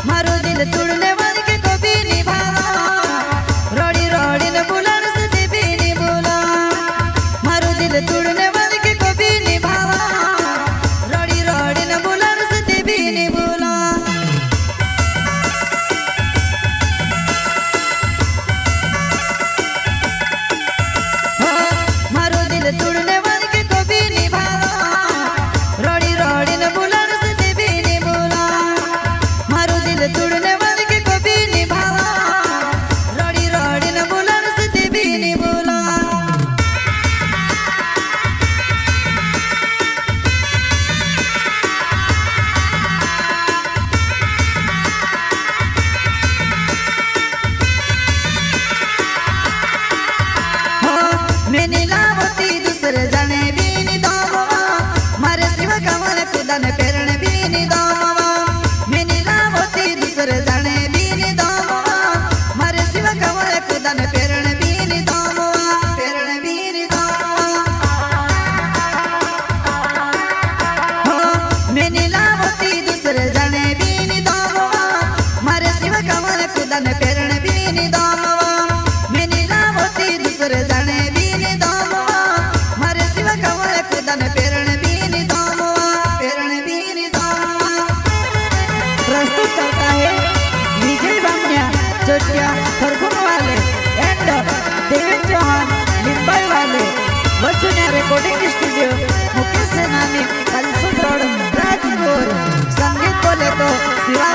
मारो दिल तोड़ने वाले के को भी निभावा रोड़ी रोड़ी न बुलार से भी नहीं बोला मारो दिल तोड़ने वाले के को भी निभावा रोड़ी रोड़ी न बुलार से भी नहीं बोला मारो दिल तोड़ने वाले के को भी निभावा रोड़ी रोड़ी न बुलार से भी नहीं बोला मारो दिल तोड़ने वाले के को भी निभावा रोड़ी रोड़ी न बुलार से भी नहीं बोला मैंने लावती दूसरे जाने भी नहीं दावा मारे सिवा कमल खुदा ने पेरण भी नहीं दावा मैंने लावती दूसरे जाने भी नहीं दावा मारे सिवा कमल खुदा ने पेरण भी नहीं दावा पेरण भी नहीं दावा मैंने लावती दूसरे जाने भी नहीं दावा मारे सिवा कमल खुदा ने पेरण भी नहीं दावा मैंने लावती दूसरे जाने भी प्रस्तुत करता है विजय बामण्या चोटिया खरगोन वाले एंड देवेंद्र चौहान मुंबई वाले वसुन्या रिकॉर्डिंग स्टूडियो मुकेश सेनानी कंसुल रोड राजपुर संगीत बोले तो शिवा